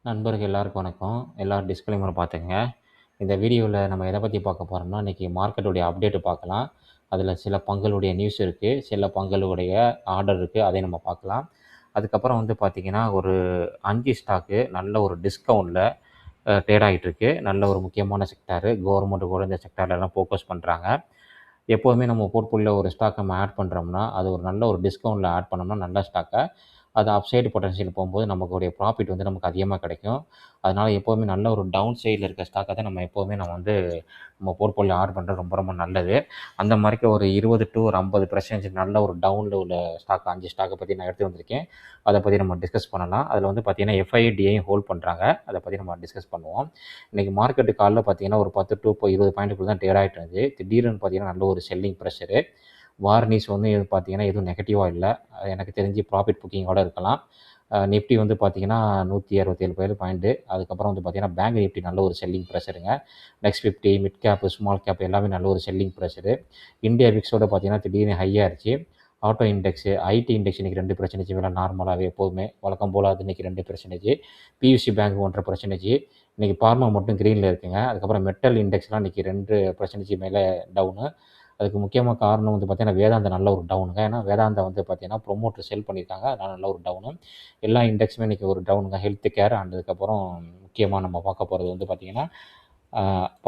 நண்பர்கள் எல்லாருக்கும் வணக்கம். எல்லாரும் டிஸ்க்ளைமர் பார்த்துக்கங்க. இந்த வீடியோவில் நம்ம எதை பற்றி பார்க்க போகிறோம்னா, இன்றைக்கி மார்க்கெட்டுடைய அப்டேட்டு பார்க்கலாம். அதில் சில பங்குகளுடைய நியூஸ் இருக்குது, சில பங்குகளுடைய ஆர்டர் இருக்குது, அதை நம்ம பார்க்கலாம். அதுக்கப்புறம் வந்து பார்த்திங்கன்னா, ஒரு 5 ஸ்டாக்கு நல்ல ஒரு டிஸ்கவுண்ட்டில் ட்ரேட் ஆகிட்டுருக்கு. நல்ல ஒரு முக்கியமான செக்டாரு. கவர்மெண்ட்டு கூட இந்த செக்டார்லலாம் ஃபோக்கஸ் பண்ணுறாங்க. எப்போதுமே நம்ம போர்ட்ஃபோலியோவில் ஒரு ஸ்டாக் நம்ம ஆட் பண்ணுறோம்னா, அது ஒரு நல்ல ஒரு டிஸ்கவுண்ட்டில் ஆட் பண்ணோம்னா நல்ல ஸ்டாக்கை அது அப்சைடு பொட்டன்ஷியல் போகும்போது நமக்குடைய ப்ராஃபிட் வந்து நமக்கு அதிகமாக கிடைக்கும். அதனால் எப்போதுமே நல்ல ஒரு டவுன் சைடில் இருக்க ஸ்டாக்கை தான் நம்ம எப்போதுமே நம்ம போர்ட்ஃபோலியோ ஆட் பண்ணுறது ரொம்ப ரொம்ப நல்லது. அந்த மாதிரிக்கு ஒரு 20 to ஒரு 50% நல்ல ஒரு டவுனில் உள்ள ஸ்டாக் 5 ஸ்டாக்கை பற்றி நான் எடுத்து வந்திருக்கேன். அதை பற்றி நம்ம டிஸ்கஸ் பண்ணலாம். அதில் வந்து பார்த்திங்கன்னா எஃப்ஐடியையும் ஹோல்ட் பண்ணுறாங்க. அதை பற்றி நம்ம டிஸ்கஸ் பண்ணுவோம். இன்றைக்கி மார்க்கெட்டு காலைல பார்த்திங்கன்னா ஒரு 10 to 20 பாயிண்ட்டுக்குள்ள தான் ட்ரேட் ஆகிட்டு இருந்துச்சு. திடீர்னு பார்த்திங்கன்னா நல்ல ஒரு செல்லிங் ப்ரெஷரு. வார்னிஷ் வந்து பார்த்திங்கன்னா எதுவும் நெகட்டிவாக இல்லை. எனக்கு தெரிஞ்சு ப்ராஃபிட் புக்கிங்கோடு இருக்கலாம். நிஃப்டி வந்து பார்த்திங்கன்னா 167 பாயிண்ட்டு. அதுக்கப்புறம் வந்து பார்த்திங்கன்னா பேங்க் நிஃப்டி நல்ல ஒரு செல்லிங் ப்ரெஷருங்க. Next 50 mid cap small cap எல்லாமே நல்ல ஒரு செல்லிங் ப்ரெஷரு. இந்தியா விக்ஸோட பார்த்திங்கன்னா திடீர்னு ஹையாகிடுச்சு. ஆட்டோ இண்டெக்ஸு ஐடி இண்டெக்ஸ் இன்றைக்கி 2% மேலே நார்மலாகவே எப்போதுமே வழக்கம் போல் அது இன்றைக்கி 2%. பியூசி பேங்க் 1.5%. இன்றைக்கி பார்மா மட்டும் க்ரீனில் இருக்குங்க. அதுக்கப்புறம் மெட்டல் இண்டெக்ஸ்லாம் இன்றைக்கி 2% மேலே டவுனு. அதுக்கு முக்கியமாக காரணம் வந்து பார்த்திங்கன்னா வேதாந்தா நல்ல ஒரு டவுனுங்க. ஏன்னா வேதாந்தா வந்து பார்த்திங்கன்னா ப்ரொமோட்டர் செல் பண்ணியிருக்காங்க. அதனால் நல்ல ஒரு டவுனு. எல்லா இண்டெக்ஸுமே இன்றைக்கி ஒரு டவுனுங்க. ஹெல்த் கேர் அண்ட் அதுக்கப்புறம் முக்கியமாக நம்ம பார்க்க போகிறது வந்து பார்த்திங்கன்னா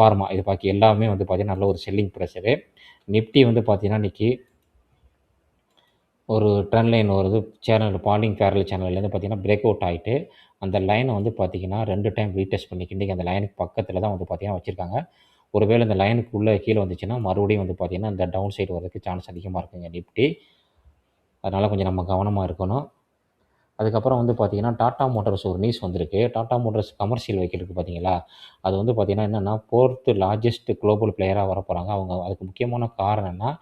பார்மா. இது பாக்கி எல்லாமே வந்து பார்த்திங்கன்னா நல்ல ஒரு செல்லிங் ப்ரெஷரு. நிஃப்டி வந்து பார்த்திங்கன்னா இன்றைக்கி ஒரு ட்ரெண்ட் லைன் வருது சேனல் பாலிங் பேரல் சேனல்லேருந்து பார்த்திங்கன்னா பிரேக் அவுட் ஆகிட்டு அந்த லைனை வந்து பார்த்திங்கன்னா 2 டைம் ரீடெஸ்ட் பண்ணிக்கு இன்றைக்கி அந்த லைனுக்கு பக்கத்தில் தான் வந்து பார்த்திங்கன்னா வச்சுருக்காங்க. ஒருவேளை இந்த லைனுக்கு உள்ளே கீழே வந்துச்சுன்னா மறுபடியும் வந்து பார்த்திங்கன்னா இந்த டவுன் சைடு வரதுக்கு சான்ஸ் அதிகமாக இருக்குங்க நிஃப்டி. அதனால் கொஞ்சம் நம்ம கவனமாக இருக்கணும். அதுக்கப்புறம் வந்து பார்த்திங்கன்னா டாடா மோட்டார்ஸ் ஒரு நியூஸ் வந்திருக்கு. டாடா மோட்டார்ஸ் கமர்ஷியல் வெஹிக்கிள் இருக்குது பார்த்தீங்களா, அது வந்து பார்த்திங்கன்னா என்னென்னா 4th லார்ஜஸ்ட் குளோபல் பிளேயராக வரப்போகிறாங்க. அவங்க அதுக்கு முக்கியமான காரணம் என்ன,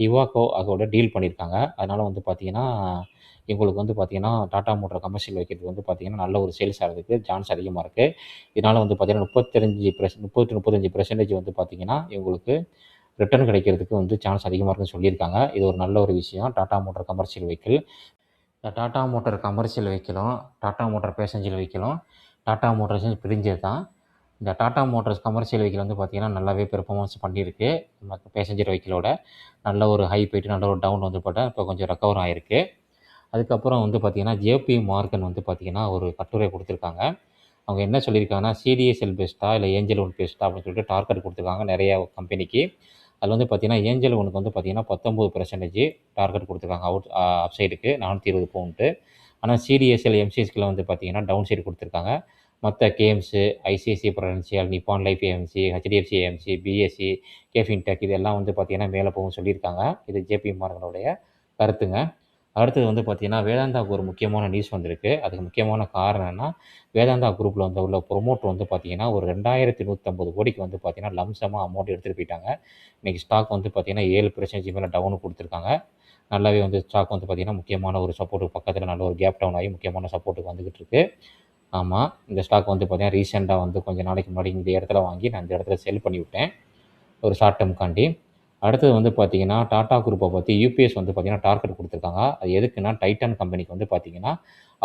இவாகோ அதோட டீல் பண்ணியிருக்காங்க. அதனால் வந்து பார்த்திங்கன்னா இவங்களுக்கு வந்து பார்த்திங்கன்னா டாடா மோட்டார் கமர்ஷியல் வெஹிக்கிள் வந்து பார்த்திங்கன்னா நல்ல ஒரு சேல்ஸ் ஆகிறதுக்கு சான்ஸ் அதிகமாக இருக்குது. இதனால் வந்து பார்த்திங்கன்னா 35% வந்து பார்த்திங்கன்னா இவங்களுக்கு ரிட்டர்ன் கிடைக்கிறதுக்கு வந்து சான்ஸ் அதிகமாக இருக்குன்னு சொல்லியிருக்காங்க. இது ஒரு நல்ல ஒரு விஷயம். டாடா மோட்டார் கமர்ஷியல் வெஹிக்கிள், இந்த டாடா மோட்டார் கமர்ஷியல் வெஹிக்கிளும் டாடா மோட்டார் பேசஞ்சர் வெஹிக்கிளும் டாடா மோட்டார்ஸும் பிரிஞ்சது தான். இந்த டாடா மோட்டார்ஸ் கமர்ஷியல் வெஹிக்கிள் வந்து பார்த்திங்கன்னா நல்லாவே பெர்ஃபார்மன்ஸ் பண்ணியிருக்கு. மற்ற பேசஞ்சர் வெஹிக்கிளோட நல்ல ஒரு ஹை போய்ட்டு நல்ல ஒரு டவுன் வந்து போட்டால் இப்போ கொஞ்சம் ரெக்கவர் ஆகிருக்கு. அதுக்கப்புறம் வந்து பார்த்திங்கன்னா ஜேபி மார்கன் வந்து பார்த்திங்கன்னா ஒரு கட்டுரை கொடுத்துருக்காங்க. அவங்க என்ன சொல்லியிருக்காங்கன்னா சிடிஎஸ்எல் பெஸ்ட்டா இல்லை ஏஞ்சல் ஒன் பெஸ்ட்டா அப்படின்னு சொல்லிட்டு டார்கெட் கொடுத்துருக்காங்க நிறையா கம்பெனிக்கு. அதில் வந்து பார்த்திங்கன்னா ஏஞ்சல் ஒனுக்கு வந்து பார்த்திங்கன்னா 19% டார்கெட் கொடுத்துருக்காங்க அப் சைடுக்கு 420 பவுண்ட்டு. ஆனால் சிடிஎஸ்எல் எம்சிஎஸ்கில் வந்து பார்த்திங்கன்னா டவுன் சைடு கொடுத்துருக்காங்க. மற்ற games ICICI Prudential, Nippon Life AMC, HDFC AMC, PSC, KFintech இதெல்லாம் வந்து பார்த்திங்கன்னா மேலே போகும்னு சொல்லியிருக்காங்க. இது ஜேபி மார்கனுடைய கருத்துங்க. அடுத்தது வந்து பார்த்திங்கன்னா வேதாந்தாவுக்கு ஒரு முக்கியமான நியூஸ் வந்திருக்கு. அதுக்கு முக்கியமான காரணம் என்ன, வேதாந்தா குரூப்பில் வந்து உள்ள ப்ரொமோட்டர் வந்து பார்த்திங்கன்னா ஒரு 2150 கோடிக்கு வந்து பார்த்திங்கன்னா லம்சமாக அமௌண்ட் எடுத்துகிட்டு போயிட்டாங்க. இன்றைக்கி ஸ்டாக் வந்து பார்த்திங்கன்னா 7% மேலே டவுனு கொடுத்துருக்காங்க. நல்லாவே வந்து ஸ்டாக் வந்து பார்த்திங்கன்னா முக்கியமான ஒரு சப்போர்ட்டுக்கு பக்கத்தில் நல்ல ஒரு கேப் டவுன் ஆகி முக்கியமான சப்போர்ட்டுக்கு வந்துக்கிட்டு இருக்குது. ஆமாம், இந்த ஸ்டாக் வந்து பார்த்திங்கன்னா ரீசெண்டாக வந்து கொஞ்சம் நாளைக்கு முன்னாடி இந்த இடத்துல வாங்கி நான் இந்த இடத்துல செல் பண்ணிவிட்டேன் ஒரு ஷார்ட் டேர்முக்காண்டி. அடுத்தது வந்து பார்த்திங்கன்னா டாடா குரூப்பை பற்றி யூபிஎஸ் வந்து பார்த்திங்கன்னா டார்கெட் கொடுத்துருக்காங்க. அது எதுக்குன்னா டைட்டான் கம்பெனிக்கு வந்து பார்த்திங்கன்னா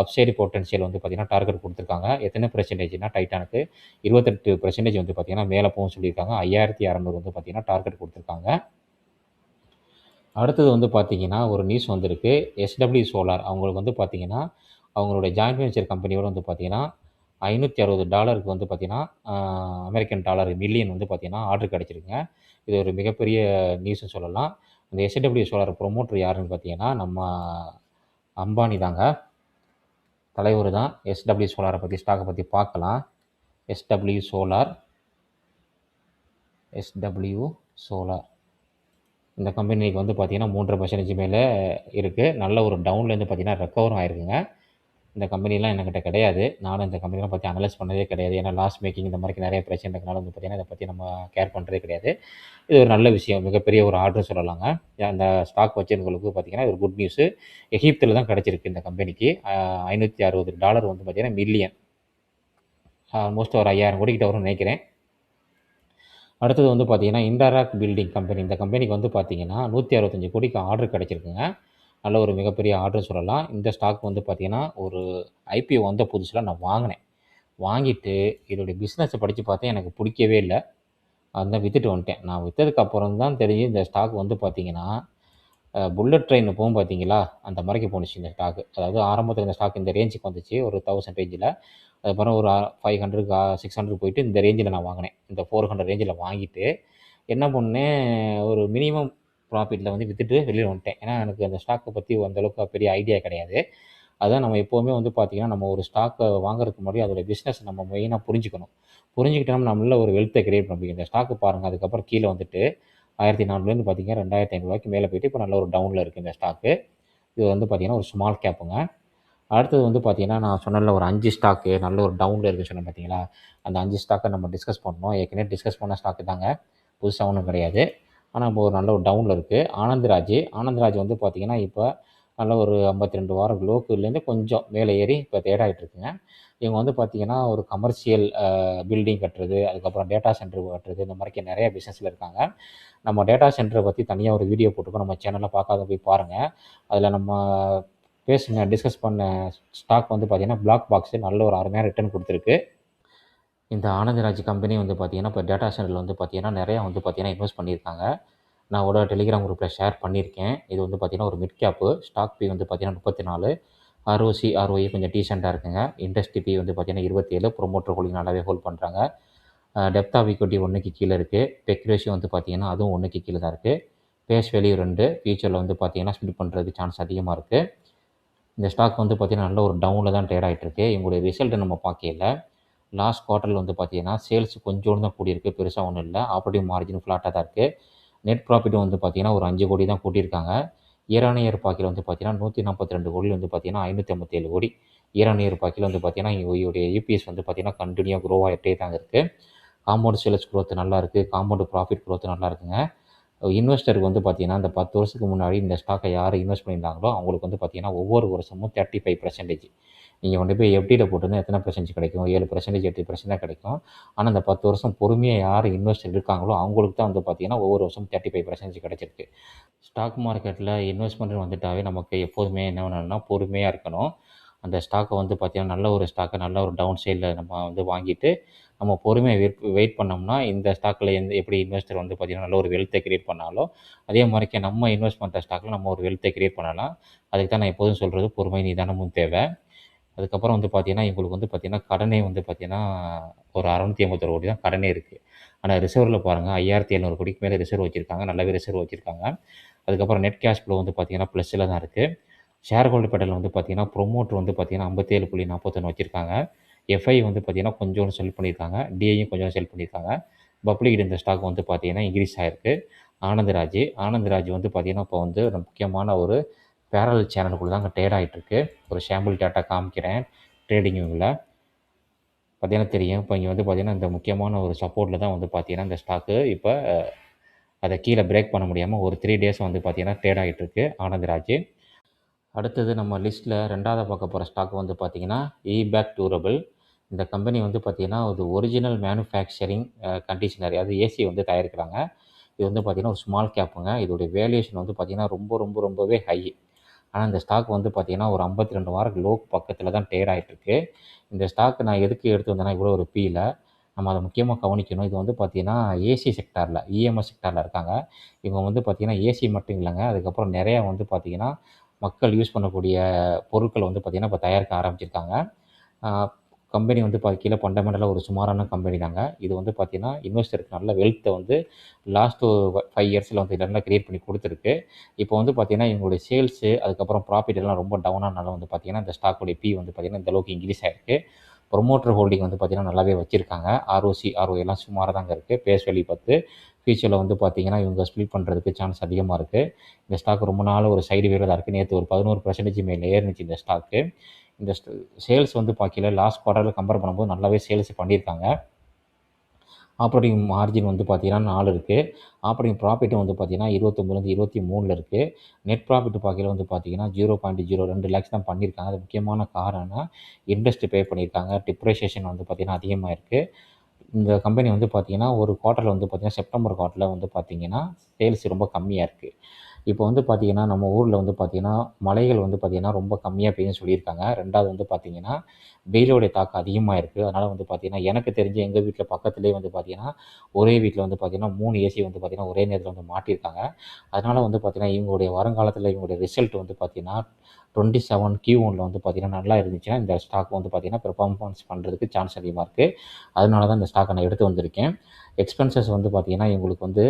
அப்சைடு பொட்டன்ஷியல் வந்து பார்த்திங்கன்னா டார்கெட் கொடுத்துருக்காங்க. எத்தனை பெர்சன்டேஜ்னா டைட்டானுக்கு 28% வந்து பார்த்திங்கன்னா மேலே போகும்னு சொல்லியிருக்காங்க. 5600 வந்து பார்த்திங்கன்னா டார்கெட் கொடுத்துருக்காங்க. அடுத்தது வந்து பார்த்திங்கன்னா ஒரு நியூஸ் வந்திருக்கு. எஸ்டபிள்யூ சோலார் அவங்களுக்கு வந்து பார்த்திங்கன்னா அவங்களுடைய ஜாயின்ட் வெஞ்சர் கம்பெனியோடு வந்து பார்த்திங்கன்னா $560 வந்து பார்த்திங்கன்னா அமெரிக்கன் டாலர் மில்லியன் வந்து பார்த்திங்கன்னா ஆர்டர் கிடச்சிருக்குங்க. இது ஒரு மிகப்பெரிய நியூஸ்னு சொல்லலாம். இந்த எஸ்டபிள்யூ சோலார் ப்ரொமோட்டர் யாருன்னு பார்த்திங்கன்னா நம்ம அம்பானி தாங்க, தலைவர் தான். எஸ்டபிள்யூ சோலாரை பற்றி ஸ்டாக்கை பற்றி பார்க்கலாம். எஸ்டபிள்யூ சோலார் இந்த கம்பெனிக்கு வந்து பார்த்திங்கன்னா 3.5% மேலே இருக்குது. நல்ல ஒரு டவுன்லேருந்து பார்த்திங்கன்னா ரெக்கவரும் ஆகிருக்குங்க. இந்த கம்பெனிலாம் என்கிட்ட கிடையாது. நானும் இந்த கம்பெனிலாம் பற்றி அனலைஸ் பண்ணதே கிடையாது. ஏன்னா லாஸ் மேக்கிங் இந்த மாதிரி நிறைய பிரச்சனை இருக்கனால வந்து பார்த்திங்கன்னா இதை பற்றி நம்ம கேர் பண்ணுறதே கிடையாது. இது ஒரு நல்ல விஷயம், மிகப்பெரிய ஒரு ஆர்டர் சொல்லலாங்க. அந்த ஸ்டாக் வச்சுருந்தவங்களுக்கு பார்த்திங்கன்னா ஒரு குட் நியூஸு. எகிப்தில் தான் கிடச்சிருக்கு இந்த கம்பெனிக்கு. $560 வந்து பார்த்திங்கன்னா மில்லியன், ஆல்மோஸ்ட் ஒரு 5000 கோடிக்கிட்ட வரும்னு நினைக்கிறேன். அடுத்தது வந்து பார்த்திங்கன்னா இன்டராக்ட் பில்டிங் கம்பெனி. இந்த கம்பெனிக்கு வந்து பார்த்திங்கன்னா 165 கோடிக்கு ஆர்டர் கிடச்சிருக்குங்க. நல்ல ஒரு மிகப்பெரிய ஆர்டர் சொல்லலாம். இந்த ஸ்டாக் வந்து பார்த்திங்கன்னா ஒரு ஐபிஓ வந்த புதுசில் நான் வாங்கினேன். வாங்கிட்டு இதோடைய பிஸ்னஸை படித்து பார்த்தேன். எனக்கு பிடிக்கவே இல்லை. அதான் வித்துட்டு வந்துட்டேன். நான் விற்றதுக்கு அப்புறம் தான் தெரியும் இந்த ஸ்டாக் வந்து பார்த்தீங்கன்னா, புல்லட் ட்ரெயின் போகும் பார்த்தீங்களா, அந்த மாரிக்கு போணுச்சு இந்த ஸ்டாக்கு. அதாவது ஆரம்பத்தில இந்த ஸ்டாக் இந்த ரேஞ்சுக்கு வந்துச்சு ஒரு 1000 ரேஞ்சில. அதுக்கப்புறம் ஒரு 500 600 போயிட்டு இந்த ரேஞ்சில நான் வாங்கினேன். இந்த 400 ரேஞ்சில வாங்கிட்டு என்ன பண்ணேன், ஒரு மினிமம் ப்ராஃபிட்டில வந்து வித்துட்டு வெளில வந்துட்டேன். ஏன்னா எனக்கு அந்த ஸ்டாக்கை பற்றி அந்த அளவுக்கு பெரிய ஐடியா கிடையாது. அதான் நம்ம எப்போவுமே வந்து பார்த்தீங்கன்னா, நம்ம ஒரு ஸ்டாக்கை வாங்குறதுக்கு முன்னாடி அதோட பிஸ்னஸ் நம்ம மெயினாக புரிஞ்சுக்கணும். புரிஞ்சுக்கிட்டோம்னா நம்மளால ஒரு வெல்த்தை கிரியேட் பண்ண முடியும். இந்த ஸ்டாக்கு பாருங்கள், அதுக்கப்புறம் கீழே வந்துட்டு 1400லேருந்து பார்த்தீங்கன்னா ரூ. 2500 மேலே போயிட்டு இப்போ நல்ல ஒரு டவுனில் இருக்குது இந்த ஸ்டாக்கு. இது வந்து பார்த்தீங்கன்னா ஒரு ஸ்மால் கேப்புங்க. அடுத்தது வந்து பார்த்தீங்கன்னா, நான் சொன்னேன்ல ஒரு 5 ஸ்டாக்கு நல்ல ஒரு டவுனில் இருக்குன்னு சொன்னேன் பார்த்தீங்களா, அந்த 5 ஸ்டாக்கை நம்ம டிஸ்கஸ் பண்ணோம். ஏற்கனவே டிஸ்கஸ் பண்ண ஸ்டாக்கு தாங்க, புதுசா ஒன்றும் கிடையாது. ஆனால் இப்போ ஒரு நல்ல ஒரு டவுனில் இருக்குது. ஆனந்த்ராஜ் வந்து பார்த்தீங்கன்னா, இப்போ நல்ல ஒரு 52 வாரம் லோக்குலேருந்து கொஞ்சம் மேலே ஏறி இப்போ தேடாயிட்டு இருக்குங்க. இவங்க வந்து பார்த்தீங்கன்னா, ஒரு கமர்ஷியல் பில்டிங் கட்டுறது, அதுக்கப்புறம் டேட்டா சென்டர் கட்டுறது, இந்த மாதிரிக்கு நிறைய பிஸ்னஸில் இருக்காங்க. நம்ம டேட்டா சென்டரை பற்றி தனியாக ஒரு வீடியோ போட்டிருக்கோம். நம்ம சேனலில் பார்க்காத போய் பாருங்கள். அதில் நம்ம டிஸ்கஸ் பண்ண ஸ்டாக் வந்து பார்த்தீங்கன்னா, பிளாக் பாக்ஸு நல்ல ஒரு அருமையான ரிட்டர்ன் கொடுத்துருக்கு. இந்த ஆனந்தராஜ் கம்பெனி வந்து பார்த்தீங்கன்னா, இப்போ டேட்டா சென்டரில் வந்து பார்த்தீங்கன்னா, நிறையா வந்து பார்த்தீங்கன்னா இன்வெஸ்ட் பண்ணியிருக்காங்க. நான் ஒரு டெலிகிராம் குரூப்பில் ஷேர் பண்ணியிருக்கேன். இது வந்து பார்த்தீங்கன்னா, ஒரு மிட் கேப்பு. ஸ்டாக் பி வந்து பார்த்தீங்கன்னா 34. ஆர்ஓசி, ஆர்ஓஇ கொஞ்சம் டீசென்ட்டாக இருக்குங்க. இண்டஸ்ட்ரி பி வந்து பார்த்தீங்கன்னா 27. ப்ரொமோட்டர் ஹோல்டிங் நல்லாவே ஹோல்ட் பண்ணுறாங்க. டெப்த் ஆஃப் ஈக்விட்டி 1க்கு கீழே இருக்குது. பெக் ரேஷியோ வந்து பார்த்தீங்கன்னா, அதுவும் 1க்கு கீழே தான் இருக்குது. Face value 2. ஃபியூச்சரில் வந்து பார்த்தீங்கன்னா, ஸ்பிளிட் பண்ணுறதுக்கு சான்ஸ் அதிகமாக இருக்குது. இந்த ஸ்டாக் வந்து பார்த்தீங்கன்னா, நல்ல ஒரு டவுனில் தான் ட்ரேட் ஆகிட்டு இருக்கு. இவங்களுடைய ரிசல்ட்டை நம்ம பார்க்கையில, லாஸ்ட் குவார்ட்டரில் வந்து பார்த்தீங்கன்னா, சேல்ஸ் கொஞ்சோண்டு தான் கூடியிருக்கு. பெருசா ஒண்ணும் இல்ல. ஆப்பரேட்டிங் மார்ஜின் ஃப்ளாட்டா தான் இருக்கு. நெட் ப்ராஃபிட் வந்து பார்த்தீங்கன்னா, ஒரு 5 கோடி தான் கூட்டியிருக்காங்க. இயர் ஆன் இயர் பார்க்கையில வந்து பார்த்தீங்கன்னா, 142 கோடியில வந்து பார்த்தீங்கன்னா, 557 கோடி. இயர் ஆன் இயர் பார்க்கையில வந்து பார்த்தீங்கன்னா, இவங்களுடைய இபிஎஸ் வந்து பார்த்தீங்கன்னா, கன்டினியூவா க்ரோ ஆகிட்டே தாங்க இருக்கு. காம்பவுண்ட் சேல்ஸ் குரோத் நல்லா இருக்கு. காம்பவுண்ட் ப்ராஃபிட் குரோத் நல்லா இருக்குங்க. இன்வெஸ்டருக்கு வந்து பார்த்தீங்கன்னா, இந்த 10 வருஷத்துக்கு முன்னாடி இந்த ஸ்டாக்கை யார் இன்வெஸ்ட் பண்ணியிருந்தாங்களோ, அவங்களுக்கு வந்து பார்த்தீங்கன்னா, ஒவ்வொரு வருஷமும் 35% நீங்க கொண்டு போய் எஃப்டில போட்டிருந்தா எத்தனை பெர்சன்டேஜ் கிடைக்கும்? 7%, 8% தான் கிடைக்கும். ஆனா, அந்த 10 வருஷம் பொறுமையா யார் இன்வெஸ்டர் இருக்காங்களோ, அவங்களுக்கு தான் வந்து பார்த்தீங்கன்னா, ஒவ்வொரு வருஷமும் 35% கிடைச்சிருக்கு. ஸ்டாக் மார்க்கெட்டில இன்வெஸ்ட்மெண்ட்னு வந்துட்டாவே நமக்கு எப்போதுமே என்ன வேணும்னா, பொறுமையா இருக்கணும். அந்த ஸ்டாக்கை வந்து பார்த்தீங்கன்னா, நல்ல ஒரு ஸ்டாக்கை நல்ல ஒரு டவுன் சைடில நம்ம வந்து வாங்கிட்டு, நம்ம பொறுமையா வெயிட் பண்ணோம்னா, இந்த ஸ்டாக்கில எப்படி இன்வெஸ்டர் வந்து பார்த்தீங்கன்னா, நல்ல ஒரு வெல்த்தை கிரியேட் பண்ணாலோ, அதே மாரிக்கு நம்ம இன்வெஸ்ட் பண்ணுற ஸ்டாக்ல நம்ம ஒரு வெல்த்தை கிரியேட் பண்ணலாம். அதுக்கு தான் நான் எப்போதும் சொல்றது, பொறுமை நிதானமும் தேவை. அதுக்கப்புறம் வந்து பார்த்தீங்கன்னா, இவங்களுக்கு வந்து பார்த்தீங்கன்னா, கடனே வந்து பார்த்தீங்கன்னா, ஒரு 681 கோடி தான் கடனே இருக்கு. ஆனா ரிசர்வ்ல பாருங்க 5700 கோடிக்கு மேல ரிசர்வ் வச்சிருக்காங்க. நல்லாவே ரிசர்வ் வச்சிருக்காங்க. அதுக்கப்புறம் நெட் கேஷ் ஃப்ளோ வந்து பார்த்தீங்கன்னா, ப்ளஸ்ல தான் இருக்கு. ஷேர் ஹோல்டர் பேட்டர்ல வந்து பார்த்தீங்கன்னா, ப்ரொமோட்டர் வந்து பார்த்தீங்கன்னா 57.41 வச்சிருக்காங்க. எஃப்ஐ வந்து பார்த்தீங்கன்னா, கொஞ்சோண்டு செல் பண்ணியிருக்காங்க. டிஐயும் கொஞ்சம் செல் பண்ணியிருக்காங்க. பப்ளிக் இந்த ஸ்டாக் வந்து பார்த்தீங்கன்னா, இன்க்ரீஸ் ஆயிருக்கு. ஆனந்த்ராஜ் வந்து பார்த்தீங்கன்னா, இப்போ வந்து ஒரு முக்கியமான ஒரு பேரலல் சேனலுக்குள்ள தான் அங்கே ட்ரேட் ஆகிட்டு இருக்கு. ஒரு சாம்பிள் டேட்டா காமிக்கிறேன். ட்ரேடிங் வியூவில் பார்த்தீங்கன்னா தெரியும். இப்போ இங்கே வந்து பார்த்தீங்கன்னா, இந்த முக்கியமான ஒரு சப்போர்ட்டில தான் வந்து பார்த்தீங்கன்னா, இந்த ஸ்டாக்கு இப்போ அதை கீழே பிரேக் பண்ண முடியாமல் ஒரு 3 டேஸ் வந்து பார்த்தீங்கன்னா, ட்ரேட் ஆகிட்டு இருக்கு ஆனந்த்ராஜ். அடுத்தது நம்ம லிஸ்ட்டில் 2வதா பார்க்க போகிற ஸ்டாக் வந்து பார்த்தீங்கன்னா, ஈபேக் டூரபிள். இந்த கம்பெனி வந்து பார்த்தீங்கன்னா, ஒரு ஒரிஜினல் மேனுஃபேக்சரிங் கண்டிஷனர் அதாவது ஏசி வந்து தயாரிக்கிறாங்க. இது வந்து பார்த்தீங்கன்னா, ஒரு ஸ்மால் கேப்புங்க. இதோடைய வேல்யூவேஷன் வந்து பார்த்தீங்கன்னா, ரொம்பவே ஹை. ஆனா, இந்த ஸ்டாக் வந்து பார்த்தீங்கன்னா, ஒரு 52 வாரம் லோ பக்கத்தில தான் ட்ரேட் ஆயிட்டு இருக்கு. இந்த ஸ்டாக் நான் எதுக்கு எடுத்து வந்தேன்னா, இவ்வளோ ஒரு பில நம்ம அத முக்கியமா கவனிக்கணும். இது வந்து பார்த்தீங்கன்னா, ஏசி செக்டார்ல, இஎம்எஸ் செக்டார்ல இருக்காங்க. இவங்க வந்து பார்த்தீங்கன்னா, ஏசி மட்டும் இல்லங்க. அதுக்கப்புறம் நெறையா வந்து பார்த்தீங்கன்னா, மக்கள் யூஸ் பண்ணக்கூடிய பொருட்கள வந்து பார்த்தீங்கன்னா, இப்ப தயாரிக்க ஆரம்பிச்சிருக்காங்க. ஆ கம்பெனி வந்து கீழ ஃபண்டமெண்டலா ஒரு சுமாரான கம்பெனி தாங்க. இது வந்து பார்த்தீங்கன்னா, இன்வெஸ்டருக்கு நல்ல வெல்த்த வந்து லாஸ்ட் 5 இயர்ஸ்ல வந்து நல்லா கிரியேட் பண்ணி குடுத்துருக்கு. இப்போ வந்து பார்த்தீங்கன்னா, இவங்களுடைய சேல்ஸு அதுக்கப்புறம் ப்ராஃபிட் எல்லாம் ரொம்ப டவுன் ஆனால வந்து பார்த்தீங்கன்னா, இந்த ஸ்டாக்குடைய பி வந்து பார்த்தீங்கன்னா, இந்த அளவுக்கு இன்க்ரீஸ் ஆயிருக்கு. ப்ரொமோட்டர் ஹோல்டிங் வந்து பார்த்தீங்கன்னா, நல்லாவே வச்சிருக்காங்க. ஆர்ஓசி, ஆர்ஓஐ எல்லாம் சுமாரா தாங்க இருக்கு. Face value 10. ஃபியூச்சர்ல வந்து பார்த்தீங்கன்னா, இவங்க ஸ்ப்ளிட் பண்ணுறதுக்கு சான்ஸ் அதிகமா இருக்கு. இந்த ஸ்டாக் ரொம்ப நாள் ஒரு சைடு வேல தான் இருக்கு. நேத்து ஒரு 11% மேல ஏறுனுச்சு இந்த ஸ்டாக்கு. இந்த சேல்ஸ் வந்து பார்க்கையில லாஸ்ட் குவார்ட்டர்ல கம்பேர் பண்ணும்போது நல்லாவே சேல்ஸ் பண்ணியிருக்காங்க. ஆப்பரேட்டிங் மார்ஜின் வந்து பார்த்தீங்கன்னா 4 இருக்கு. ஆப்பரேட்டிங் ப்ராஃபிட்டும் வந்து பார்த்தீங்கன்னா 29லேருந்து 23ல இருக்கு. நெட் ப்ராஃபிட் பார்க்கையில வந்து பார்த்தீங்கன்னா 0.02 லேக்ஸ் தான் பண்ணியிருக்காங்க. அது முக்கியமான காரணம் இன்ட்ரெஸ்ட் பே பண்ணியிருக்காங்க. டிப்ரிசியேஷன் வந்து பார்த்தீங்கன்னா அதிகமா இருக்கு. இந்த கம்பெனி வந்து பார்த்தீங்கன்னா, ஒரு குவார்ட்டர்ல வந்து பார்த்தீங்கன்னா, செப்டம்பர் குவார்ட்டர்ல வந்து பார்த்தீங்கன்னா, சேல்ஸ் ரொம்ப கம்மியா இருக்கு. இப்போ வந்து பார்த்தீங்கன்னா, நம்ம ஊர்ல வந்து பார்த்தீங்கன்னா, மழைகள் வந்து பார்த்தீங்கன்னா, ரொம்ப கம்மியா பெய்யும்னு சொல்லியிருக்காங்க. 2வது வந்து பார்த்தீங்கன்னா, வெயிலுடைய தாக்கம் அதிகமா இருக்கு. அதனால வந்து பார்த்தீங்கன்னா, எனக்கு தெரிஞ்சு எங்க வீட்ல பக்கத்திலேயே வந்து பார்த்தீங்கன்னா, ஒரே வீட்ல வந்து பார்த்தீங்கன்னா, 3 ஏசி வந்து பார்த்தீங்கன்னா, ஒரே நேரத்தில வந்து மாட்டியிருக்காங்க. அதனால வந்து பார்த்தீங்கன்னா, இவங்களுடைய வருங்காலத்தில இவங்களுடைய ரிசல்ட் வந்து பார்த்தீங்கன்னா, 27 Q1ல வந்து பார்த்தீங்கன்னா, நல்லா இருந்துச்சுன்னா, இந்த ஸ்டாக் வந்து பார்த்தீங்கன்னா, பெர்ஃபார்மன்ஸ் பண்றதுக்கு சான்ஸ் அதிகமா இருக்கு. அதனால தான் இந்த ஸ்டாக்க நான் எடுத்து வந்திருக்கேன். எக்ஸ்பென்சஸ் வந்து பார்த்தீங்கன்னா, இவங்களுக்கு வந்து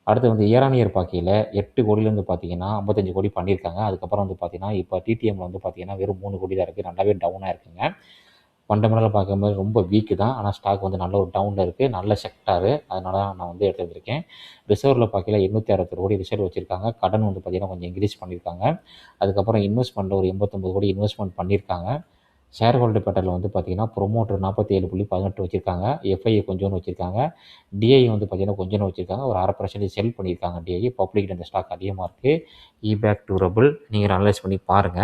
அடுத்து வந்து இயர் ஆன் இயர் பார்க்கையில 8,00,00,000லேருந்து பார்த்தீங்கன்னா 55,00,00,000 பண்ணியிருக்காங்க. அதுக்கப்புறம் வந்து பார்த்தீங்கன்னா, இப்போ டிடிஎம்ல வந்து பார்த்தீங்கன்னா, வெறும் 3,00,00,000 தான் இருக்கு. நல்லாவே டவுனா இருக்குங்க. ஃபண்டமெண்டலா பார்க்கும்போது ரொம்ப வீக்கு தான். ஆனா ஸ்டாக் வந்து நல்ல ஒரு டவுன்ல இருக்கு. நல்ல செக்டாரு. அதனால தான் நான் வந்து எடுத்து வந்திருக்கேன். ரிசர்வ்ல பார்க்கையில 861,00,00,000 ரிசர்வ் வச்சிருக்காங்க. கடன் வந்து பார்த்தீங்கன்னா, கொஞ்சம் இன்க்ரீஸ் பண்ணியிருக்காங்க. அதுக்கப்புறம் இன்வெஸ்ட்மெண்ட்ல ஒரு 89,00,00,000 இன்வெஸ்ட்மெண்ட் பண்ணியிருக்காங்க. ஷேர் ஹோல்டர் பேட்டர்ல வந்து பார்த்தீங்கன்னா, புரமோட்டர் 47.18 வச்சிருக்காங்க. எஃப்ஐ கொஞ்சோண்டு வச்சிருக்காங்க. டிஐ வந்து பார்த்தீங்கன்னா, கொஞ்சோண்டு வச்சிருக்காங்க. ஒரு 1/2% செல் பண்ணியிருக்காங்க டிஐ. பப்ளிக்ல இந்த ஸ்டாக் அதிகமா இருக்கு. Back durable. நீங்க அனலைஸ் பண்ணி பாருங்க.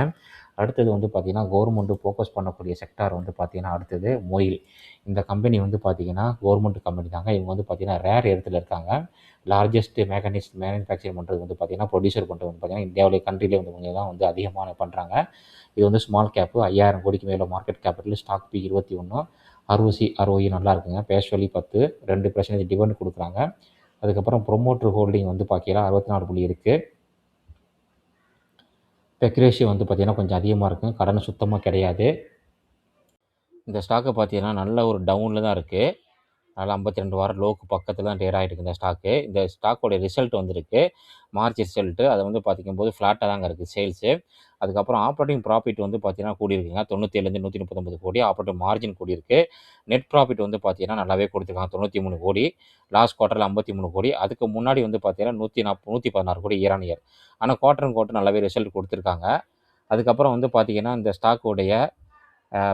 அடுத்தது வந்து பார்த்தீங்கன்னா, கவர்மெண்ட் ஃபோக்கஸ் பண்ணக்கூடிய செக்டார் வந்து பார்த்தீங்கன்னா, அடுத்தது மொயில். இந்த கம்பெனி வந்து பார்த்தீங்கன்னா, கவர்மெண்ட் கம்பெனி தாங்க. இவங்க வந்து பார்த்தீங்கன்னா, ரேர் எர்த்துல இருக்காங்க. லார்ஜஸ்ட் மேனுஃபேக்சரிங் பண்ணுறது வந்து பார்த்தீங்கன்னா, ப்ரொடியூசர் பண்ணுறது வந்து பார்த்தீங்கன்னா, இந்தியாவிலே கண்ட்ரிலே வந்து இவங்க தான் வந்து அதிகமான பண்ணுறாங்க. இது வந்து ஸ்மால் கேப்பு 5000 கோடிக்கு மேலே market capital. Stock P 21. ROE நல்லா இருக்குங்க. பேஷ் வேல்யூ 10. 2% டிவிடெண்ட் கொடுக்குறாங்க. அதுக்கப்புறம் ப்ரொமோட்டர் ஹோல்டிங் வந்து பார்க்கையில 64 புள்ளி இருக்கு. பெக் ரேஷியோ வந்து பார்த்தீங்கன்னா, கொஞ்சம் அதிகமா இருக்கும். கடன் சுத்தமா கிடையாது. இந்த ஸ்டாக்க பார்த்தீங்கன்னா, நல்ல ஒரு டவுன்ல தான் இருக்கு. அதனால 52 வாரம் லோக்கு பக்கத்துல தான் ட்ரேட் ஆயிட்டு இருக்கு இந்த ஸ்டாக்கு. இந்த ஸ்டாக்கோட ரிசல்ட் வந்திருக்கு. March result. அது வந்து பார்க்கும்போது ஃப்ளாட்டா தாங்க இருக்கு சேல்ஸு. அதுக்கப்புறம் ஆப்பரேட்டிங் ப்ராஃபிட் வந்து பார்த்தீங்கன்னா கூடியிருக்குங்க. 97லேருந்து 139 கோடி. ஆப்பரேட்டிங் மார்ஜின் கூடியிருக்கு. நெட் ப்ராஃபிட் வந்து பார்த்தீங்கன்னா நல்லாவே கொடுத்துருக்காங்க. 93 கோடி. லாஸ்ட் குவார்ட்டர்ல 53 கோடி. அதுக்கு முன்னாடி வந்து பார்த்தீங்கன்னா 116 கோடி இயர் ஆன் இயர். ஆனா குவார்ட்டர் ஆன் குவார்ட்டர் நல்லாவே ரிசல்ட் கொடுத்துருக்காங்க. அதுக்கப்புறம் வந்து பார்த்தீங்கன்னா, இந்த ஸ்டாக்கோடைய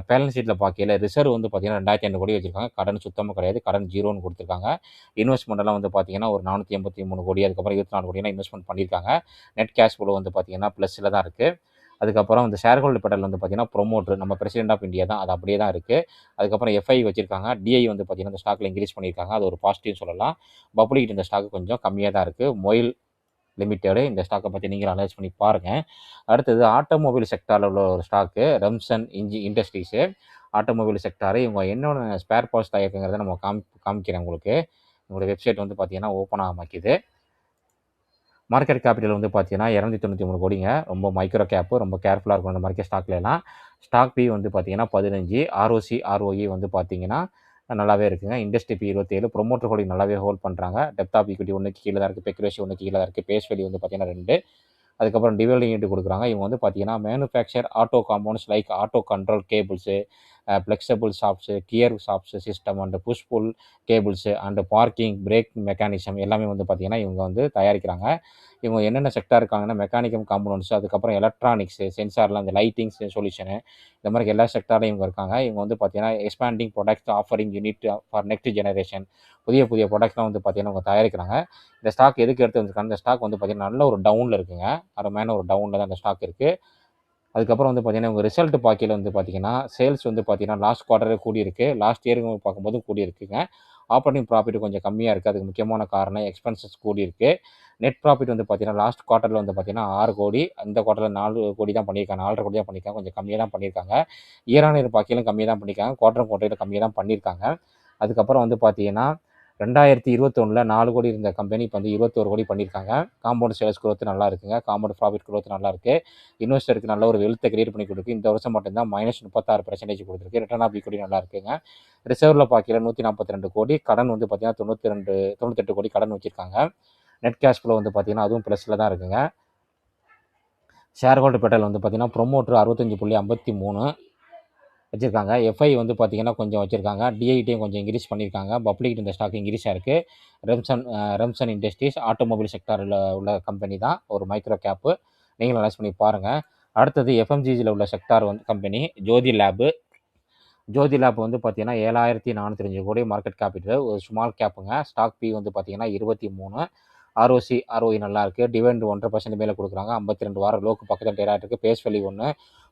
பேலன்ஸ் ஷீட்டில் பார்க்கையில ரிசர்வ் வந்து பார்த்தீங்கன்னா 2,500 கோடி வச்சிருக்காங்க. கடன் சுத்தமாக கிடையாது. கடன் ஜீரோன்னு கொடுத்துருக்காங்க. இன்வெஸ்ட்மெண்ட்லாம் வந்து பார்த்தீங்கன்னா ஒரு 483 கோடி, அதுக்கப்புறம் 24 கோடினா இன்வெஸ்ட்மெண்ட் பண்ணியிருக்காங்க. நெட் கேஷ் ஃப்ளோ வந்து பார்த்தீங்கன்னா ப்ளஸ்ல தான் இருக்குது. அதுக்கப்புறம் இந்த ஷேர் ஹோல்டர் பேட்டர்ல வந்து பார்த்தீங்கன்னா ப்ரொமோட்டர் நம்ம பிரசிடென்ட் ஆஃப் இந்தியா தான். அது அப்படியே தான் இருக்குது. அதுக்கப்புறம் எஃப்ஐ வச்சிருக்காங்க. டிஐ வந்து பார்த்தீங்கன்னா இந்த ஸ்டாக்ல இன்க்ரீஸ் பண்ணியிருக்காங்க. அது ஒரு பாசிட்டிவ் சொல்லலாம். பப்ளிக் இந்த ஸ்டாக் கொஞ்சம் கம்மியாக தான் இருக்குது. மொயில் லிமிட்டெடு இந்த ஸ்டாக்கை பற்றி நீங்கள் அனலைஸ் பண்ணி பாருங்கள். அடுத்தது ஆட்டோமொபைல் செக்டாரில் உள்ள ஒரு ஸ்டாக்கு ரெம்சன் இண்டஸ்ட்ரீஸு. ஆட்டோமொபைல் செக்டாரு இவங்க என்னென்ன ஸ்பேர் பார்ட்ஸ் தயாரிக்கிறத நம்ம காமிக்கிறேன் உங்களுக்கு. உங்களோட வெப்சைட் வந்து பார்த்தீங்கன்னா ஓப்பன் ஆக மாக்கிது. மார்க்கெட் கேபிட்டல் வந்து பார்த்தீங்கன்னா 293 கோடிங்க. ரொம்ப மைக்ரோ கேப்பு. ரொம்ப கேர்ஃபுல்லாக இருக்கும் இந்த மார்க்கெட் ஸ்டாக்லலாம். ஸ்டாக் பி வந்து பார்த்தீங்கன்னா 15. ROE வந்து பார்த்தீங்கன்னா நல்லாவே இருக்குங்க. Industry B 27. ப்ரொமோட்டர் ஹோல்டிங் நல்லாவே ஹோல்ட் பண்ணுறாங்க. டெப்த் ஆஃப் ஈக்விட்டி 1க்கு கீழே தான் இருக்குது. பெக் ரேஷியோ 1க்கு கீழே தான் இருக்குது. பேஸ் வேல்யூ வந்து பார்த்தீங்கன்னா 2. அதுக்கப்புறம் டிவிடெண்ட் ஈல்டு கொடுக்குறாங்க. இவங்க வந்து பார்த்தீங்கன்னா manufacture auto compounds like auto control cables, flexible shafts, gear shafts system and push pull cables and parking brake mechanism எல்லாமே வந்து பார்த்தீங்கன்னா இவங்க வந்து தயாரிக்கிறாங்க. இவங்க என்னென்ன செக்டார் இருக்காங்கன்னா மெக்கானிக்கம் காம்பனன்ட்ஸ், அதுக்கப்புறம் எலக்ட்ரானிக்ஸு, சென்சார்லாம் இந்த லைட்டிங்ஸ் சொல்யூஷனு இந்த மாதிரி எல்லா செக்டார்லையும் இவங்க இருக்காங்க. இவங்க வந்து பார்த்தீங்கன்னா expanding products offering unit for next generation புதிய புதிய ப்ராடக்ட்லாம் வந்து பார்த்தீங்கன்னா அவங்க தயாரிக்கிறாங்க. இந்த ஸ்டாக் எதுக்கு எடுத்து வந்திருக்காங்க, இந்த ஸ்டாக் வந்து பார்த்தீங்கன்னா நல்ல ஒரு டவுனில் இருக்குங்க. அருமையான ஒரு டவுனில் தான் இந்த ஸ்டாக் இருக்குது. அதுக்கப்புறம் வந்து பார்த்தீங்கன்னா உங்கள் ரிசல்ட் பார்க்கையில வந்து பார்த்தீங்கன்னா சேல்ஸ் வந்து பார்த்தீங்கன்னா லாஸ்ட் குவார்ட்டரே கூடியிருக்கு. லாஸ்ட் இயருக்கு பார்க்கும்போது கூடியிருக்குங்க. ஆப்பரேட்டிங் ப்ராஃபிட் கொஞ்சம் கம்மியாக இருக்குது. அதுக்கு முக்கியமான காரணம் எக்ஸ்பென்சஸ் கூடியிருக்கு. நெட் ப்ராஃபிட் வந்து பார்த்தீங்கன்னா லாஸ்ட் குவார்ட்டரில் வந்து பார்த்தீங்கன்னா 6 கோடி. இந்த குவார்ட்டரில் 4 கோடி தான் பண்ணியிருக்காங்க. 4.5 கோடி தான் பண்ணியிருக்காங்க. கொஞ்சம் கம்மியாக தான் பண்ணியிருக்காங்க. இயர் ஆன் இயர் பார்க்கையிலும் கம்மியாக தான் பண்ணியிருக்காங்க. குவார்ட்டர் கம்மியாக தான் பண்ணியிருக்காங்க. அதுக்கப்புறம் வந்து பார்த்தீங்கன்னா 2021ல் 4 கோடி இருந்த கம்பெனி இப்போ வந்து 21 கோடி பண்ணியிருக்காங்க. காம்பவுண்ட் சேல்ஸ் குரோத் நல்லா இருக்குங்க. காம்பவுண்ட் ப்ராஃபிட் குரோத் நல்லா இருக்குது. இன்வெஸ்டருக்கு நல்ல ஒரு வெல்த்தை கிரியேட் பண்ணி கொடுக்கு. இந்த வருஷம் மட்டும்தான் -36% கொடுத்துருக்கு. ரிட்டர்ன் ஆஃப் ஈக்விட்டி நல்லா இருக்குங்க. ரிசர்வில் பார்க்கல 142 கோடி. கடன் வந்து பார்த்தீங்கன்னா 98 கோடி கடன் வச்சிருக்காங்க. நெட் கேஷ் ஃப்ளோ வந்து பார்த்தீங்கன்னா அதுவும் ப்ளஸில் தான் இருக்குங்க. ஷேர் ஹோல்டர் பேட்டல் வந்து பார்த்தீங்கன்னா ப்ரொமோட்டர் 65.53 வச்சுருக்காங்க. எஃப்ஐ வந்து பார்த்தீங்கன்னா கொஞ்சம் வச்சுருக்காங்க. டிஐடியும் கொஞ்சம் இன்க்ரீஸ் பண்ணியிருக்காங்க. பப்ளிக் இந்த ஸ்டாக் இன்க்ரீஸாக இருக்குது. ரெம்சன் இண்டஸ்ட்ரீஸ் ஆட்டோமொபைல் செக்டாரில் உள்ள கம்பெனி தான். ஒரு மைக்ரோ கேப்பு. நீங்களும் அனலைஸ் பண்ணி பாருங்கள். அடுத்தது எஃப்எம்ஜிஜியில் உள்ள செக்டார் வந்து கம்பெனி ஜோதி லேப் வந்து பார்த்தீங்கன்னா 7,405 கோடி மார்க்கெட் கேபிட்டல். ஒரு ஸ்மால் கேப்புங்க. ஸ்டாக் பி வந்து பார்த்தீங்கன்னா 23. ROE நல்லா இருக்குது. டிவிடெண்ட் 1.5% மேலே கொடுக்குறாங்க. 52 வாரம் லோக்கு பக்கத்தில் ட்ரேட் ஆகிட்டு இருக்குது. Base value 1.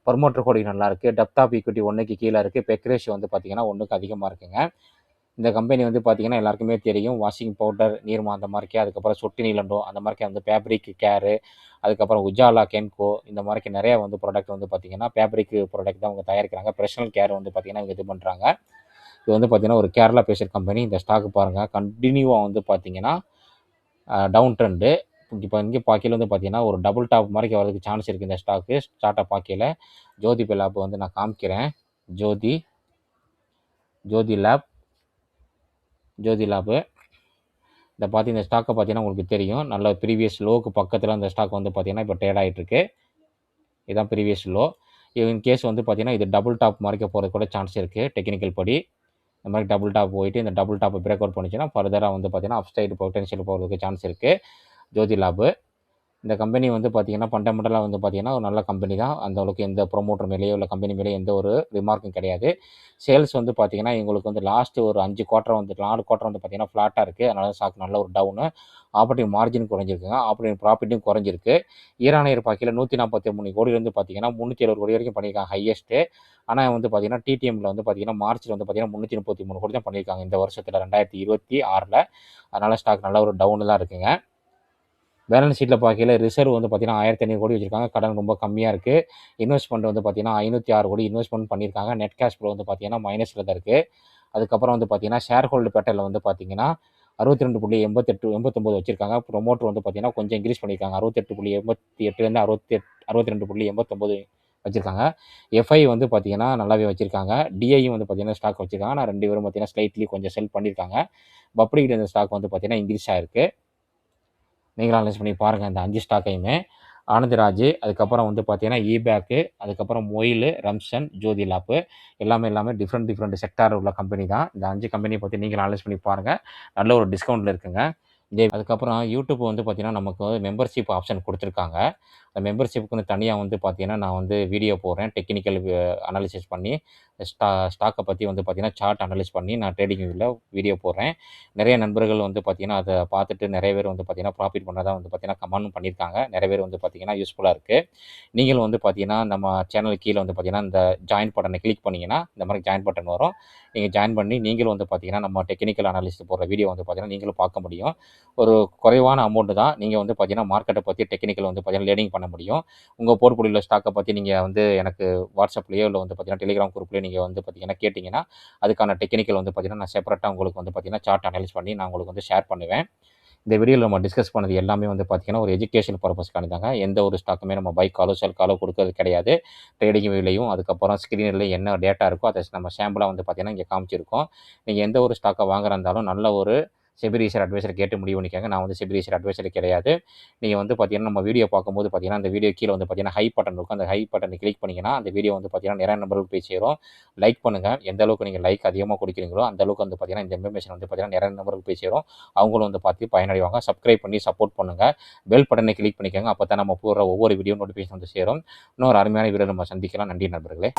ப்ரொமோட்டர் ஹோல்டிங் நல்லா இருக்குது. டெப்த் ஆஃப் ஈக்விட்டி 1க்கு கீழே இருக்குது. பெக் ரேஷியோ வந்து பார்த்தீங்கன்னா 1க்கு அதிகமாக இருக்குங்க. இந்த கம்பெனி வந்து பார்த்திங்கன்னா எல்லாருக்குமே தெரியும். வாஷிங் பவுடர், நீர்மா அந்த மாதிரிக்கே, அதுக்கப்புறம் சொட்டு நீலண்டோ அந்த மாதிரிக்கே வந்து ஃபேப்ரிக் கேரு, அதுக்கப்புறம் உஜாலா கென்கோ இந்த மாதிரிக்கு நிறையா வந்து ப்ராடக்ட் வந்து பார்த்திங்கன்னா ஃபேப்ரிக் ப்ராடக்ட் தான் அவங்க தயாரிக்கிறாங்க. ப்ரொஃபஷனல் கேர் வந்து பார்த்திங்கன்னா இவங்க இது பண்ணுறாங்க. இது வந்து பார்த்திங்கன்னா ஒரு கேரளா பேஸ்ட் கம்பெனி. இந்த ஸ்டாக் பாருங்கள் கண்டினியூவாக வந்து பார்த்திங்கன்னா டவுன் ட்ரெண்டு. இப்போ இங்கே பார்க்கையில் வந்து பார்த்திங்கன்னா ஒரு டபுள் டாப் மாதிரிக்கு வரதுக்கு சான்ஸ் இருக்குது இந்த ஸ்டாக்கு. ஸ்டார்ட்டை பார்க்கையில் ஜோதி லேப் வந்து நான் காமிக்கிறேன். ஜோதி லேப்பு இதை பார்த்து இந்த ஸ்டாக்கை பார்த்தீங்கன்னா உங்களுக்கு தெரியும். நல்ல ப்ரீவியஸ் லோவுக்கு பக்கத்தில் அந்த ஸ்டாக் வந்து பார்த்திங்கன்னா இப்போ ட்ரேட் ஆகிட்டுருக்கு. இதுதான் ப்ரீவியஸ் லோ. இன் கேஸ் வந்து பார்த்திங்கன்னா இது டபுள் டாப் மாதிரிக்க போகிறது கூட சான்ஸ் இருக்குது டெக்னிக்கல் படி. இந்த மாதிரி டபுள் டாப் போயிட்டு இந்த டபுள் டாப்பை பிரேக் அவுட் பண்ணிச்சுன்னா ஃபர்தராக வந்து பார்த்திங்கன்னா அப் சைடு பொட்டன்ஷியல் போகிறதுக்கு சான்ஸ் இருக்குது ஜோதி லேபு. இந்த கம்பெனி வந்து பார்த்திங்கன்னா ஃபண்டமெண்டலாக வந்து பார்த்திங்கன்னா ஒரு நல்ல கம்பெனி தான். அந்த அளவுக்கு எந்த ப்ரொமோட்டர் மேலேயோ இல்லை கம்பெனி மேலேயோ எந்த ஒரு ரிமார்க்கும் கிடையாது. சேல்ஸ் வந்து பார்த்திங்கன்னா எங்களுக்கு வந்து லாஸ்ட்டு ஒரு 5 குவார்ட்டர் வந்து 4 குவார்ட்டர் வந்து பார்த்திங்கன்னா ஃப்ளாட்டாக இருக்குது. அதனால ஸ்டாக் நல்ல ஒரு டவுனு. ஆப்ரேட்டிங் மார்ஜின் குறைஞ்சிருக்குங்க. ஆப்ரேட்டிங் ப்ராஃபிட்டும் குறைஞ்சிருக்கு. ஈரானியர் பாக்கையில் 143 கோடி வந்து பார்த்திங்கன்னா 370 கோடி வரைக்கும் பண்ணியிருக்காங்க ஹையஸ்ட்டு. ஆனால் வந்து பார்த்திங்கன்னா டிடிஎம்மில் வந்து பார்த்திங்கன்னா மார்ச்சில் வந்து பார்த்திங்கன்னா 333 கோடி தான் பண்ணியிருக்காங்க இந்த வருஷத்தில் 2026. அதனால் ஸ்டாக் நல்ல ஒரு டவுனு தான் இருக்குங்க. பேலன்ஸ் ஷீட்டில் பார்க்கையில் ரிசர்வ் வந்து பார்த்திங்கன்னா 1500 கோடி வச்சுருக்காங்க. கடன் ரொம்ப கம்மியாக இருக்குது. இன்வெஸ்ட்மெண்ட் வந்து பார்த்திங்கன்னா 506 கோடி இன்வெஸ்ட்மெண்ட் பண்ணியிருக்காங்க. நெட் கேஷ் ஃப்ளோ வந்து பார்த்திங்கன்னா மைனஸில் தான் இருக்குது. அதுக்கப்புறம் வந்து பார்த்திங்கன்னா ஷேர் ஹோல்டு பேட்டரில் வந்து பார்த்திங்கன்னா 62.89 வச்சுருக்காங்க. ப்ரொமோட்டர் வந்து பார்த்திங்கன்னா கொஞ்சம் இன்க்ரீஸ் பண்ணியிருக்காங்க. 68.88 62.89 வச்சுருக்காங்க. எஃப்ஐ வந்து பார்த்திங்கன்னா நல்லாவே வச்சுருக்காங்க. டிஐயும் வந்து பார்த்திங்கன்னா ஸ்டாக் வச்சுருக்காங்க. ஆனால் 2 பேரும் பார்த்திங்கன்னா ஸ்லைட்லி கொஞ்சம் செல் பண்ணியிருக்காங்க. பப்ளிக் இந்த ஸ்டாக் வந்து பார்த்திங்கன்னா இன்க்ரீஸ் ஆகிருக்கு. நீங்களும் அனலைஸ் பண்ணி பாருங்கள் இந்த 5 ஸ்டாக்கையுமே. ஆனந்தராஜ், அதுக்கப்புறம் வந்து பார்த்தீங்கன்னா இபேக்கு, அதுக்கப்புறம் மொயில், ரம்சன், ஜோதி லேப்பு எல்லாமே டிஃப்ரெண்ட் செக்டார் உள்ள கம்பெனி தான். இந்த 5 கம்பெனியை பற்றி நீங்களும் அனலைஸ் பண்ணி பாருங்கள். நல்ல ஒரு டிஸ்கவுண்ட்டில் இருக்குங்க. அதுக்கப்புறம் யூடியூப் வந்து பார்த்திங்கன்னா நமக்கு மெம்பர்ஷிப் ஆப்ஷன் கொடுத்துருக்காங்க. அந்த மெம்பர்ஷிப்புக்குன்னு தனியாக வந்து பார்த்திங்கன்னா நான் வந்து வீடியோ போடுறேன். டெக்னிக்கல் அனாலிசிஸ் பண்ணி ஸ்டாக்கை பற்றி வந்து பார்த்திங்கன்னா சார்ட் அனலைஸ் பண்ணி நான் ட்ரேடிங் வியூவில் வீடியோ போடுறேன். நிறைய நண்பர்கள் வந்து பார்த்திங்கன்னா அதை பார்த்துட்டு நிறைய பேர் வந்து பார்த்திங்கன்னா ப்ராஃபிட் பண்ணதாக வந்து பார்த்திங்கன்னா கமெண்ட் பண்ணியிருக்காங்க. நிறைய பேர் வந்து பார்த்திங்கன்னா யூஸ்ஃபுல்லாக இருக்குது. நீங்களும் வந்து பார்த்திங்கன்னா நம்ம சேனல் கீழே வந்து பார்த்திங்கன்னா இந்த ஜாயின் பட்டனை கிளிக் பண்ணிங்கன்னா இந்த மாதிரி ஜாயின் பட்டன் வரும். நீங்கள் ஜாயின் பண்ணி நீங்களும் வந்து பார்த்திங்கன்னா நம்ம டெக்னிக்கல் அனாலிசிஸ் போடுற வீடியோ வந்து பார்த்திங்கன்னா நீங்களும் பார்க்க முடியும். ஒரு குறைவான அமௌண்ட்டு தான். நீங்கள் வந்து பார்த்திங்கன்னா மார்க்கெட்டை பற்றி டெக்னிக்கல் வந்து பார்த்திங்கன்னா லேர்னிங் பண்ண முடியும். உங்கள் போர்ட்ஃபோலியோவில் ஸ்டாக்கை பற்றி நீங்கள் வந்து எனக்கு வாட்ஸ்அப்லேயோ இல்லை வந்து பார்த்திங்கன்னா டெலிகிராம் குரூப்லேயோ நீங்கள் வந்து பார்த்திங்கன்னா கேட்டிங்கன்னா அதுக்கான டெக்னிக்கல் வந்து பார்த்திங்கன்னா நான் செப்பரேட்டாக உங்களுக்கு வந்து பார்த்திங்கன்னா சார்ட் அனலைஸ் பண்ணி நான் உங்களுக்கு வந்து ஷேர் பண்ணுவேன். இந்த வீடியோவில் நம்ம டிஸ்கஸ் பண்ணது எல்லாமே வந்து பார்த்திங்கன்னா ஒரு எஜுகேஷன் பர்பஸ்க்கான தாங்க. எந்த ஒரு ஸ்டாக்குமே நம்ம பை காலோ செல் காலோ கொடுக்கறது கிடையாது. ட்ரேடிங் வியூலையும் அதுக்கப்புறம் ஸ்க்ரீனில் என்ன டேட்டா இருக்கோ அதை நம்ம சாம்பிளாக வந்து பார்த்திங்கன்னா இங்கே காமிச்சிருக்கோம். நீங்கள் எந்த ஒரு ஸ்டாக்கை வாங்குறா இருந்தாலும் நல்ல ஒரு செபி ரிசர்ச் அட்வைசர் கேட்டு முடிவு பண்ணிக்கோங்க. நான் வந்து செபி ரிசர்ச் அட்வைசர் கிடையாது. நீங்கள் வந்து பார்த்திங்கன்னா நம்ம வீடியோ பார்க்கும்போது பார்த்திங்கன்னா அந்த வீடியோ கீழே வந்து பார்த்திங்கன்னா ஹை பட்டன் இருக்கும். அந்த ஹை பட்டனை கிளிக் பண்ணிங்கன்னா அந்த வீடியோ வந்து பார்த்திங்கன்னா நிறைய நம்பருக்கு போய் சேரும். லைக் பண்ணுங்கள். எந்த அளவுக்கு நீங்கள் லைக் அதிகமாக கொடுக்குறீங்களோ அந்த அளவுக்கு வந்து பார்த்திங்கன்னா இந்த இன்ஃபர்மேஷன் வந்து பார்த்திங்கன்னா நிறைய நம்பருக்கு போய் சேரும். அவங்களும் வந்து பார்த்து பயனடைவாங்க. சப்ஸ்கிரைப் பண்ணி சப்போர்ட் பண்ணுங்கள். பெல் பட்டனை கிளிக் பண்ணிக்கோங்க. அப்போ தான் நம்ம போடுற ஒவ்வொரு வீடியோ நோட்டிஃபிகேஷன் வந்து சேரும். இன்னொரு அருமையான வீடியோ நம்ம சந்திக்கலாம். நன்றி நண்பர்களே.